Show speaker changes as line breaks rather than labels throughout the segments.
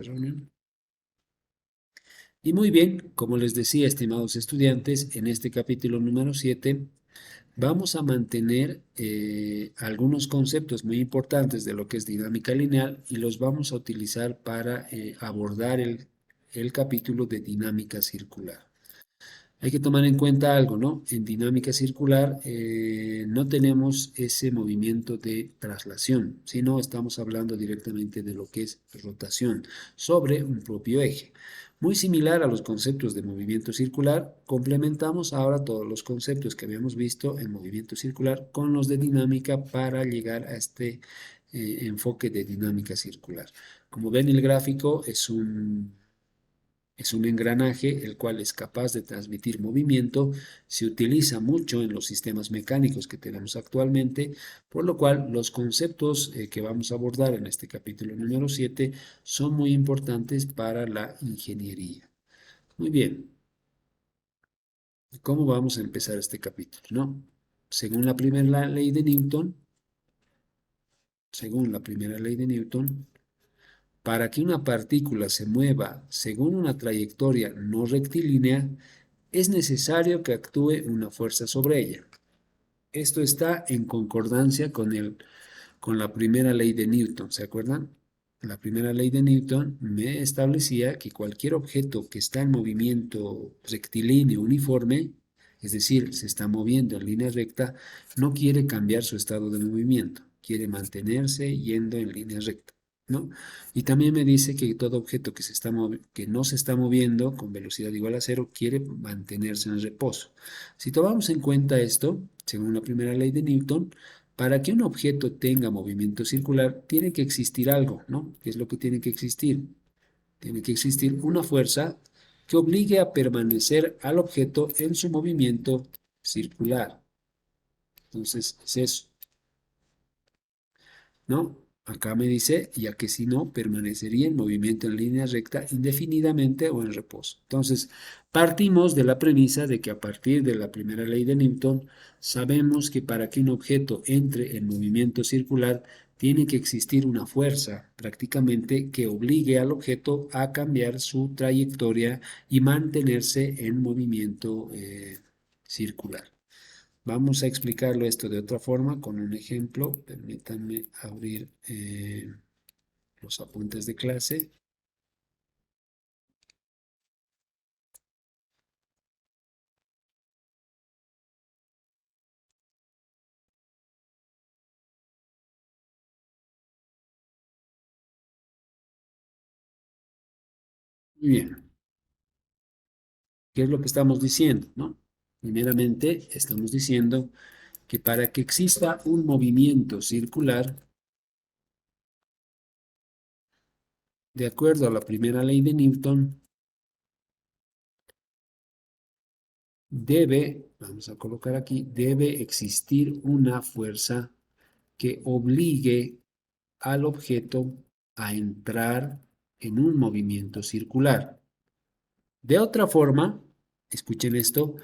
Reunión. Y muy bien, como les decía, estimados estudiantes, en este capítulo número 7 vamos a mantener algunos conceptos muy importantes de lo que es dinámica lineal y los vamos a utilizar para abordar el capítulo de dinámica circular. Hay que tomar en cuenta algo, ¿no? En dinámica circular no tenemos ese movimiento de traslación, sino estamos hablando directamente de lo que es rotación sobre un propio eje. Muy similar a los conceptos de movimiento circular, complementamos ahora todos los conceptos que habíamos visto en movimiento circular con los de dinámica para llegar a este enfoque de dinámica circular. Como ven, el gráfico es un engranaje el cual es capaz de transmitir movimiento, se utiliza mucho en los sistemas mecánicos que tenemos actualmente, por lo cual los conceptos que vamos a abordar en este capítulo número 7 son muy importantes para la ingeniería. Muy bien, ¿cómo vamos a empezar este capítulo? ¿No? Según la primera ley de Newton, según la primera ley de Newton, para que una partícula se mueva según una trayectoria no rectilínea, es necesario que actúe una fuerza sobre ella. Esto está en concordancia con la primera ley de Newton, ¿se acuerdan? La primera ley de Newton me establecía que cualquier objeto que está en movimiento rectilíneo uniforme, es decir, se está moviendo en línea recta, no quiere cambiar su estado de movimiento, quiere mantenerse yendo en línea recta, ¿no? Y también me dice que todo objeto que no se está moviendo con velocidad igual a cero quiere mantenerse en reposo. Si tomamos en cuenta esto, según la primera ley de Newton, para que un objeto tenga movimiento circular, tiene que existir algo, ¿no? ¿Qué es lo que tiene que existir? Tiene que existir una fuerza que obligue a permanecer al objeto en su movimiento circular. Entonces, es eso, ¿no? Acá me dice, ya que si no, permanecería en movimiento en línea recta indefinidamente o en reposo. Entonces, partimos de la premisa de que a partir de la primera ley de Newton, sabemos que para que un objeto entre en movimiento circular, tiene que existir una fuerza prácticamente que obligue al objeto a cambiar su trayectoria y mantenerse en movimiento circular. Vamos a explicarlo esto de otra forma con un ejemplo. Permítanme abrir los apuntes de clase. Muy bien. ¿Qué es lo que estamos diciendo, no? Primeramente, estamos diciendo que para que exista un movimiento circular, de acuerdo a la primera ley de Newton, vamos a colocar aquí, debe existir una fuerza que obligue al objeto a entrar en un movimiento circular. De otra forma, escuchen esto,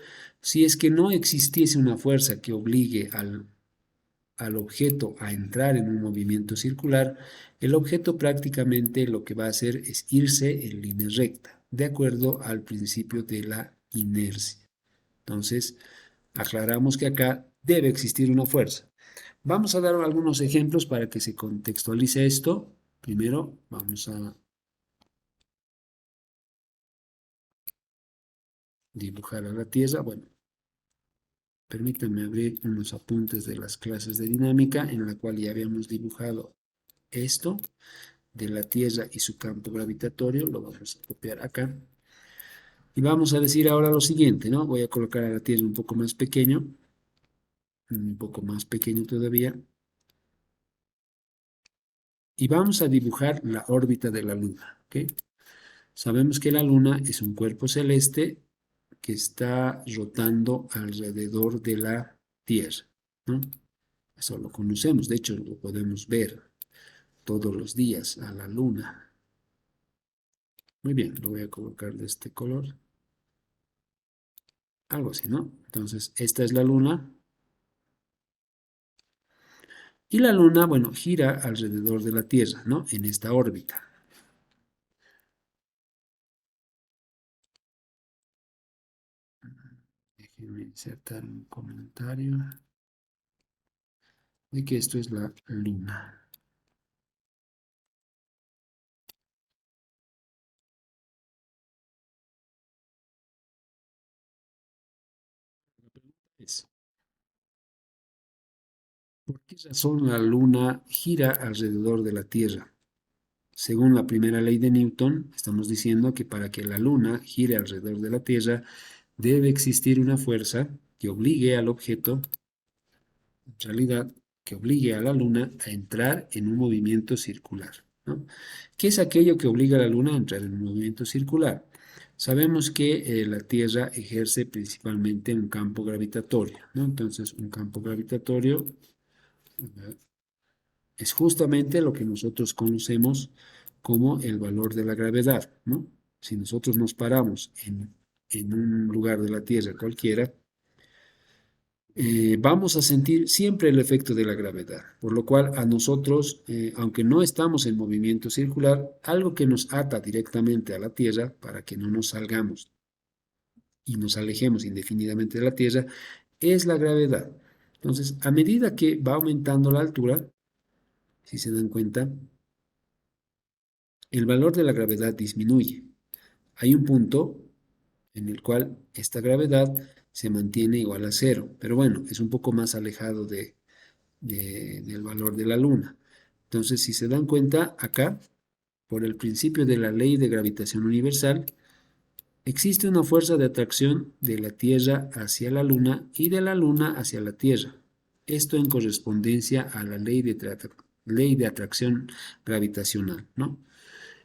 si es que no existiese una fuerza que obligue al objeto a entrar en un movimiento circular, el objeto prácticamente lo que va a hacer es irse en línea recta, de acuerdo al principio de la inercia. Entonces, aclaramos que acá debe existir una fuerza. Vamos a dar algunos ejemplos para que se contextualice esto. Primero, vamos a dibujar a la Tierra. Bueno, permítanme abrir unos apuntes de las clases de dinámica en la cual ya habíamos dibujado esto de la Tierra y su campo gravitatorio. Lo vamos a copiar acá. Y vamos a decir ahora lo siguiente, ¿no? Voy a colocar a la Tierra un poco más pequeño todavía. Y vamos a dibujar la órbita de la Luna, ¿ok? Sabemos que la Luna es un cuerpo celeste que está rotando alrededor de la Tierra, ¿no? Eso lo conocemos, de hecho lo podemos ver todos los días a la Luna. Muy bien, lo voy a colocar de este color, algo así, ¿no? Entonces, esta es la Luna. Y la Luna, bueno, gira alrededor de la Tierra, ¿no? En esta órbita. Déjenme insertar un comentario de que esto es la luna. Es, ¿por qué razón la luna gira alrededor de la Tierra? Según la primera ley de Newton, estamos diciendo que para que la luna gire alrededor de la Tierra debe existir una fuerza que obligue al objeto, en realidad, que obligue a la luna a entrar en un movimiento circular, ¿no? ¿Qué es aquello que obliga a la luna a entrar en un movimiento circular? Sabemos que la Tierra ejerce principalmente un campo gravitatorio, ¿no? Entonces, un campo gravitatorio es justamente lo que nosotros conocemos como el valor de la gravedad, ¿no? Si nosotros nos paramos en un lugar de la Tierra cualquiera, vamos a sentir siempre el efecto de la gravedad, por lo cual a nosotros, aunque no estamos en movimiento circular, algo que nos ata directamente a la Tierra para que no nos salgamos y nos alejemos indefinidamente de la Tierra, es la gravedad. Entonces, a medida que va aumentando la altura, si se dan cuenta, el valor de la gravedad disminuye. Hay un punto en el cual esta gravedad se mantiene igual a cero, pero bueno, es un poco más alejado del valor de la Luna. Entonces, si se dan cuenta, acá, por el principio de la ley de gravitación universal, existe una fuerza de atracción de la Tierra hacia la Luna y de la Luna hacia la Tierra. Esto en correspondencia a la ley de atracción gravitacional, ¿no?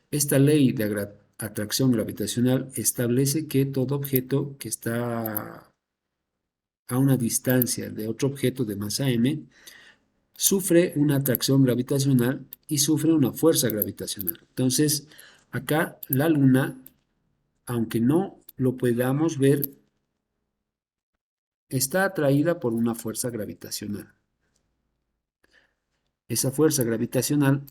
Esta ley de atracción gravitacional establece que todo objeto que está a una distancia de otro objeto de masa m sufre una atracción gravitacional y sufre una fuerza gravitacional. Entonces, acá la Luna, aunque no lo podamos ver, está atraída por una fuerza gravitacional. Esa fuerza gravitacional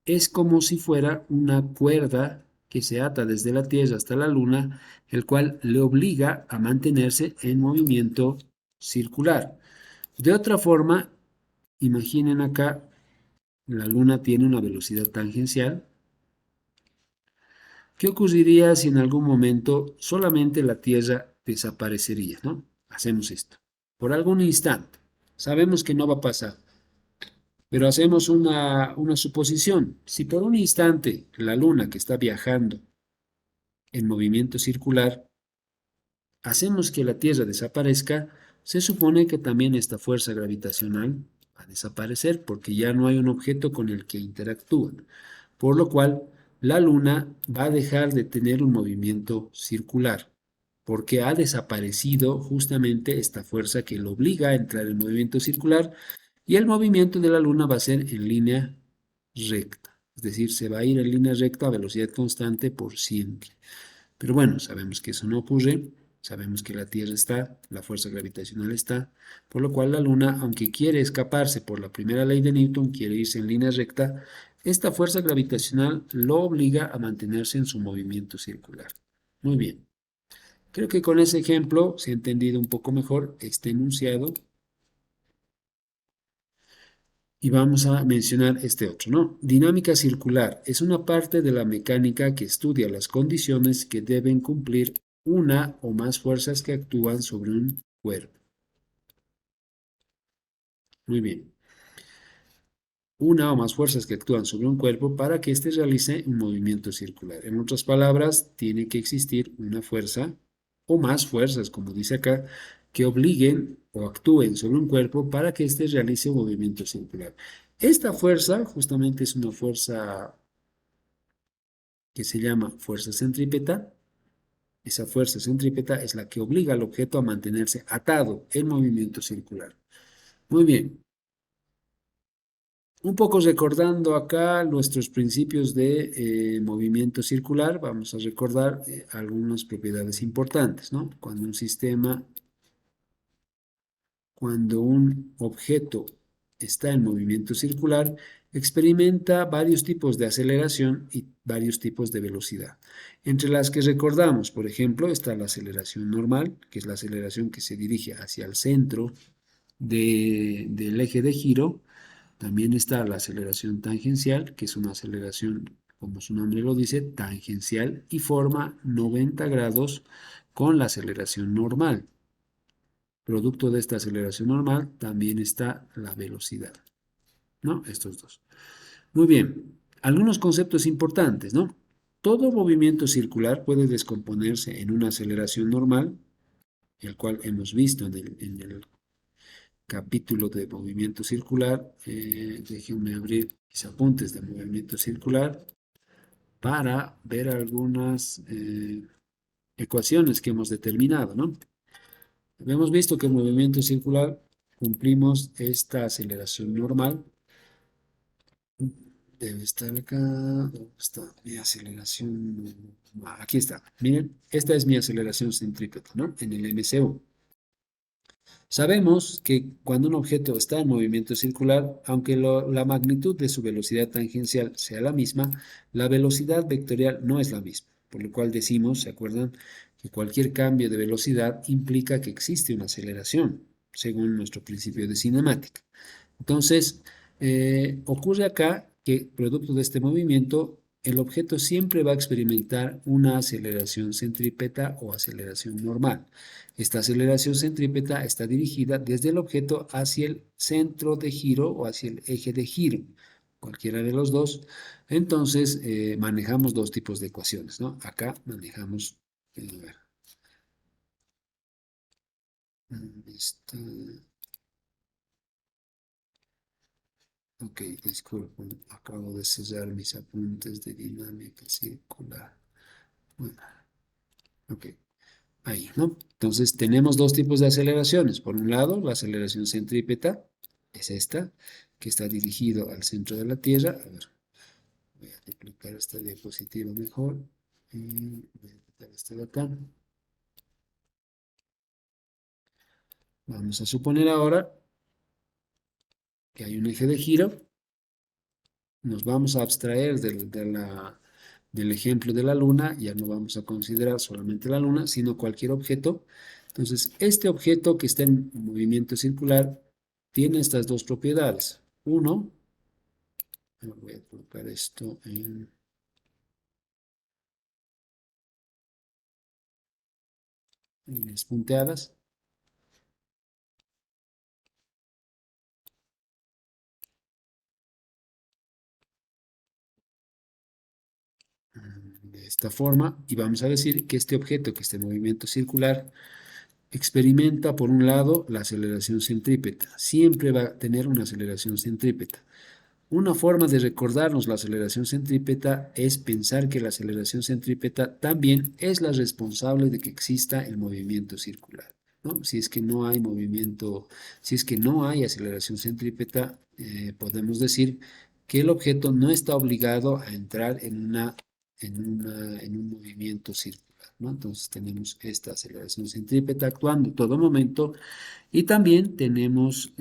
es como si fuera una cuerda que se ata desde la Tierra hasta la Luna, el cual le obliga a mantenerse en movimiento circular. De otra forma, imaginen acá, la Luna tiene una velocidad tangencial. ¿Qué ocurriría si en algún momento solamente la Tierra desaparecería, ¿no? Hacemos esto. Por algún instante. Sabemos que no va a pasar, pero hacemos una suposición. Si por un instante la Luna que está viajando en movimiento circular, hacemos que la Tierra desaparezca, se supone que también esta fuerza gravitacional va a desaparecer porque ya no hay un objeto con el que interactúan. Por lo cual, la Luna va a dejar de tener un movimiento circular porque ha desaparecido justamente esta fuerza que lo obliga a entrar en movimiento circular y el movimiento de la Luna va a ser en línea recta. Es decir, se va a ir en línea recta a velocidad constante por siempre. Pero bueno, sabemos que eso no ocurre, sabemos que la Tierra está, la fuerza gravitacional está, por lo cual la Luna, aunque quiere escaparse por la primera ley de Newton, quiere irse en línea recta, esta fuerza gravitacional lo obliga a mantenerse en su movimiento circular. Muy bien. Creo que con ese ejemplo se ha entendido un poco mejor este enunciado y vamos a mencionar este otro, ¿no? Dinámica circular es una parte de la mecánica que estudia las condiciones que deben cumplir una o más fuerzas que actúan sobre un cuerpo. Muy bien. Una o más fuerzas que actúan sobre un cuerpo para que éste realice un movimiento circular. En otras palabras, tiene que existir una fuerza o más fuerzas, como dice acá, que obliguen o actúen sobre un cuerpo para que éste realice un movimiento circular. Esta fuerza justamente es una fuerza que se llama fuerza centrípeta. Esa fuerza centrípeta es la que obliga al objeto a mantenerse atado en movimiento circular. Muy bien. Un poco recordando acá nuestros principios de movimiento circular, vamos a recordar algunas propiedades importantes, ¿no? Cuando un objeto está en movimiento circular, experimenta varios tipos de aceleración y varios tipos de velocidad. Entre las que recordamos, por ejemplo, está la aceleración normal, que es la aceleración que se dirige hacia el centro del eje de giro. También está la aceleración tangencial, que es una aceleración, como su nombre lo dice, tangencial y forma 90 grados con la aceleración normal. Producto de esta aceleración normal también está la velocidad, ¿no? Estos dos. Muy bien, algunos conceptos importantes, ¿no? Todo movimiento circular puede descomponerse en una aceleración normal, el cual hemos visto en el capítulo de movimiento circular. Déjenme abrir mis apuntes de movimiento circular para ver algunas ecuaciones que hemos determinado, ¿no? Hemos visto que en movimiento circular cumplimos esta aceleración normal. Debe estar acá. ¿Dónde está mi aceleración? Aquí está. Miren, esta es mi aceleración centrípeta, ¿no? En el MCU. Sabemos que cuando un objeto está en movimiento circular, aunque la magnitud de su velocidad tangencial sea la misma, la velocidad vectorial no es la misma, por lo cual decimos, ¿se acuerdan? Que cualquier cambio de velocidad implica que existe una aceleración, según nuestro principio de cinemática. Entonces, ocurre acá que, producto de este movimiento, el objeto siempre va a experimentar una aceleración centrípeta o aceleración normal. Esta aceleración centrípeta está dirigida desde el objeto hacia el centro de giro o hacia el eje de giro, cualquiera de los dos. Entonces, manejamos dos tipos de ecuaciones, ¿no? Acá manejamos, a ver, esta, ok, disculpen, acabo de sellar mis apuntes de dinámica circular. Bueno, ok, ahí, ¿no? Entonces tenemos dos tipos de aceleraciones. Por un lado, la aceleración centrípeta es esta, que está dirigido al centro de la Tierra. A ver, voy a duplicar esta diapositiva mejor. Y voy a quitar esta de acá. Vamos a suponer ahora que hay un eje de giro. Nos vamos a abstraer del ejemplo de la luna, ya no vamos a considerar solamente la luna, sino cualquier objeto. Entonces, este objeto que está en movimiento circular tiene estas dos propiedades. Uno, voy a colocar esto en líneas punteadas. De esta forma, y vamos a decir que este objeto que está en movimiento circular experimenta, por un lado, la aceleración centrípeta. Siempre va a tener una aceleración centrípeta. Una forma de recordarnos la aceleración centrípeta es pensar que la aceleración centrípeta también es la responsable de que exista el movimiento circular, ¿no? Si es que no hay movimiento, si es que no hay aceleración centrípeta, podemos decir que el objeto no está obligado a entrar en un movimiento circular, ¿no? Entonces tenemos esta aceleración centrípeta actuando en todo momento y también tenemos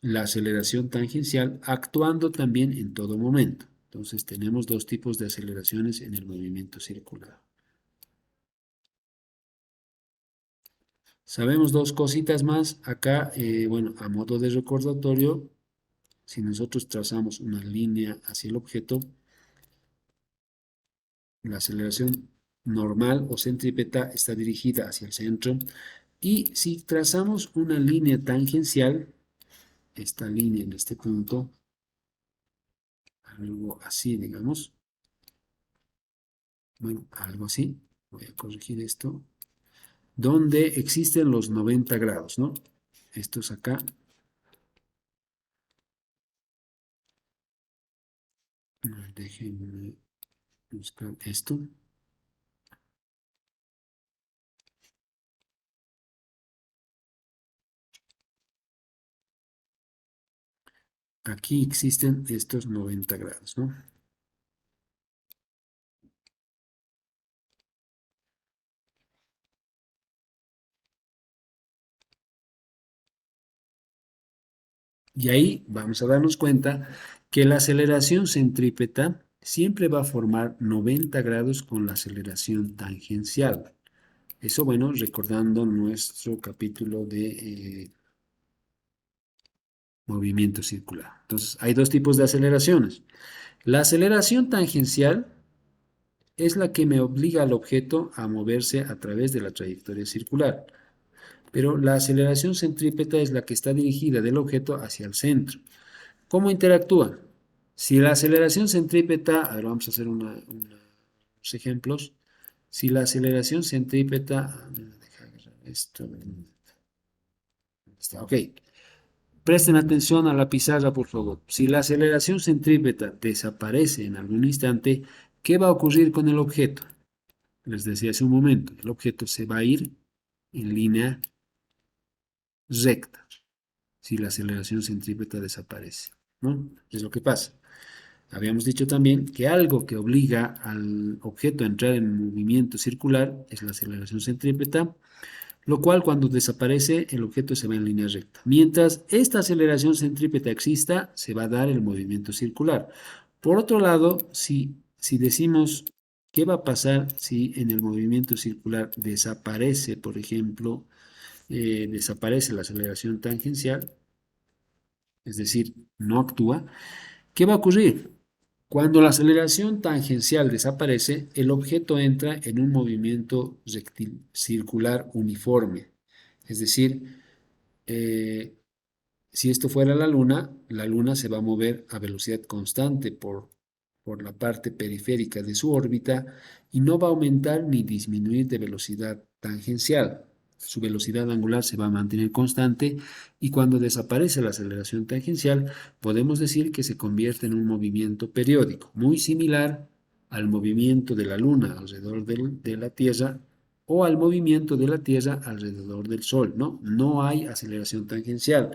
la aceleración tangencial actuando también en todo momento. Entonces tenemos dos tipos de aceleraciones en el movimiento circular. Sabemos dos cositas más. Acá, bueno, a modo de recordatorio, si nosotros trazamos una línea hacia el objeto, la aceleración normal o centrípeta está dirigida hacia el centro. Y si trazamos una línea tangencial, esta línea en este punto, algo así, digamos, bueno, algo así, voy a corregir esto, donde existen los 90 grados, ¿no? Estos acá, déjenme buscar esto. Aquí existen estos 90 grados, ¿no? Y ahí vamos a darnos cuenta que la aceleración centrípeta siempre va a formar 90 grados con la aceleración tangencial. Eso, bueno, recordando nuestro capítulo de movimiento circular. Entonces, hay dos tipos de aceleraciones. La aceleración tangencial es la que me obliga al objeto a moverse a través de la trayectoria circular, pero la aceleración centrípeta es la que está dirigida del objeto hacia el centro. ¿Cómo interactúan? Si la aceleración centrípeta, a ver, vamos a hacer unos ejemplos. Si la aceleración centrípeta, deja agarrar esto, está, ok. Presten atención a la pizarra, por favor. Si la aceleración centrípeta desaparece en algún instante, ¿qué va a ocurrir con el objeto? Les decía hace un momento, el objeto se va a ir en línea recta si la aceleración centrípeta desaparece, ¿no? Es lo que pasa. Habíamos dicho también que algo que obliga al objeto a entrar en movimiento circular es la aceleración centrípeta, lo cual cuando desaparece el objeto se va en línea recta. Mientras esta aceleración centrípeta exista, se va a dar el movimiento circular. Por otro lado, si decimos qué va a pasar si en el movimiento circular desaparece, por ejemplo, desaparece la aceleración tangencial, es decir, no actúa, ¿qué va a ocurrir? Cuando la aceleración tangencial desaparece, el objeto entra en un movimiento circular uniforme. Es decir, eh, si esto fuera la Luna se va a mover a velocidad constante por la parte periférica de su órbita y no va a aumentar ni disminuir de velocidad tangencial. Su velocidad angular se va a mantener constante y cuando desaparece la aceleración tangencial, podemos decir que se convierte en un movimiento periódico, muy similar al movimiento de la Luna alrededor de la Tierra o al movimiento de la Tierra alrededor del Sol, ¿no? No hay aceleración tangencial.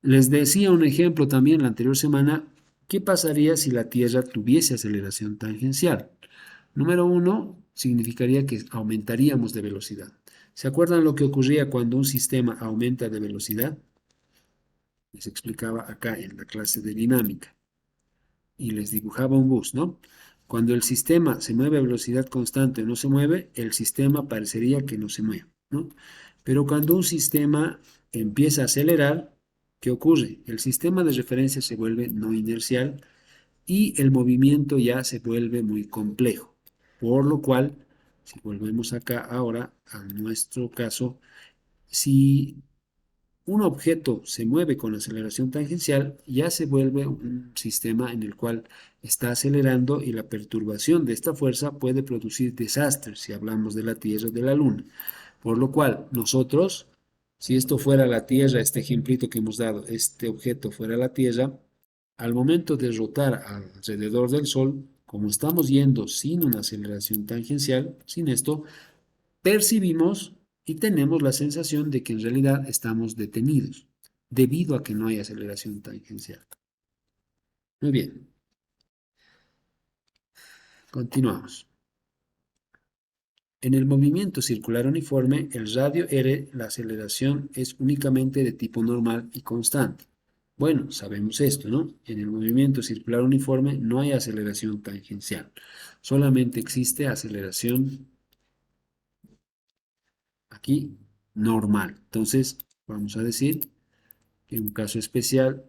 Les decía un ejemplo también la anterior semana, ¿qué pasaría si la Tierra tuviese aceleración tangencial? Número uno, significaría que aumentaríamos de velocidad. ¿Se acuerdan lo que ocurría cuando un sistema aumenta de velocidad? Les explicaba acá en la clase de dinámica y les dibujaba un bus, ¿no? Cuando el sistema se mueve a velocidad constante o no se mueve, el sistema parecería que no se mueve, ¿no? Pero cuando un sistema empieza a acelerar, ¿qué ocurre? El sistema de referencia se vuelve no inercial y el movimiento ya se vuelve muy complejo. Por lo cual, si volvemos acá ahora a nuestro caso, si un objeto se mueve con aceleración tangencial, ya se vuelve un sistema en el cual está acelerando y la perturbación de esta fuerza puede producir desastres si hablamos de la Tierra o de la Luna. Por lo cual, nosotros, si esto fuera la Tierra, este ejemplito que hemos dado, este objeto fuera la Tierra, al momento de rotar alrededor del Sol, como estamos yendo sin una aceleración tangencial, sin esto, percibimos y tenemos la sensación de que en realidad estamos detenidos, debido a que no hay aceleración tangencial. Muy bien, continuamos. En el movimiento circular uniforme, el radio R, la aceleración es únicamente de tipo normal y constante. Bueno, sabemos esto, ¿no? En el movimiento circular uniforme no hay aceleración tangencial, solamente existe aceleración aquí normal. Entonces, vamos a decir que un caso especial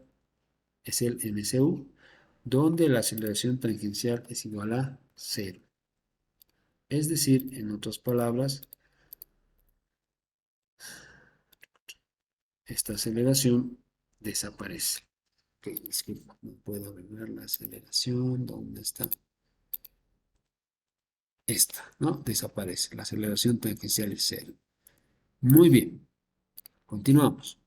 es el MCU, donde la aceleración tangencial es igual a cero. Es decir, en otras palabras, esta aceleración desaparece. Okay, es que no puedo ver la aceleración, ¿dónde está? Esta, ¿no? Desaparece. La aceleración tangencial es cero. Muy bien, continuamos.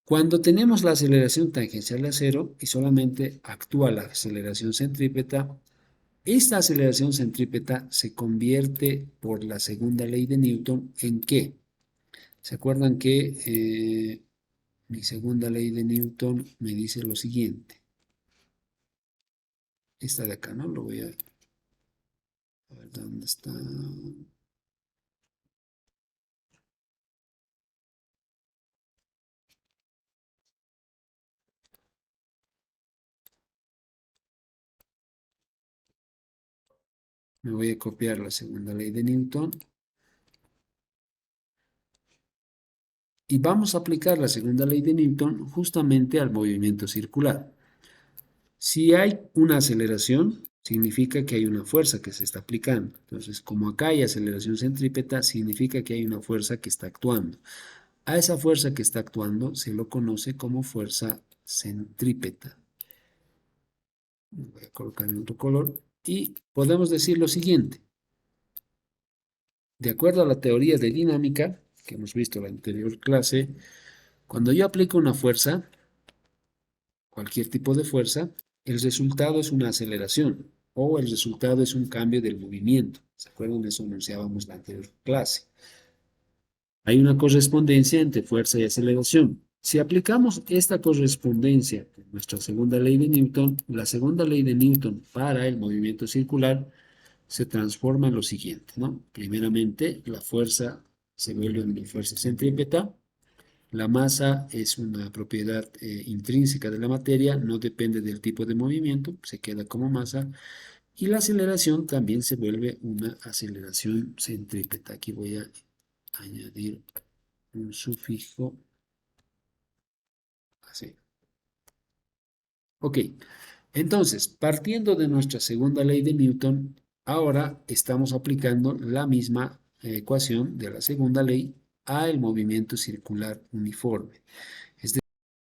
Cuando tenemos la aceleración tangencial a cero y solamente actúa la aceleración centrípeta, esta aceleración centrípeta se convierte por la segunda ley de Newton en ¿qué? ¿Se acuerdan que mi segunda ley de Newton me dice lo siguiente? Esta de acá, ¿no? Lo voy a ver dónde está. Me voy a copiar la segunda ley de Newton. Y vamos a aplicar la segunda ley de Newton justamente al movimiento circular. Si hay una aceleración, significa que hay una fuerza que se está aplicando. Entonces, como acá hay aceleración centrípeta, significa que hay una fuerza que está actuando. A esa fuerza que está actuando se lo conoce como fuerza centrípeta. Voy a colocar en otro color. Y podemos decir lo siguiente. De acuerdo a la teoría de dinámica, que hemos visto en la anterior clase, cuando yo aplico una fuerza, cualquier tipo de fuerza, el resultado es una aceleración o el resultado es un cambio del movimiento. ¿Se acuerdan? De eso anunciábamos en la anterior clase. Hay una correspondencia entre fuerza y aceleración. Si aplicamos esta correspondencia en nuestra segunda ley de Newton, la segunda ley de Newton para el movimiento circular se transforma en lo siguiente, ¿no? Primeramente, la fuerza se vuelve una fuerza centrípeta. La masa es una propiedad intrínseca de la materia, no depende del tipo de movimiento, se queda como masa. Y la aceleración también se vuelve una aceleración centrípeta. Aquí voy a añadir un sufijo así. Ok, entonces, partiendo de nuestra segunda ley de Newton, ahora estamos aplicando la misma ecuación de la segunda ley al movimiento circular uniforme.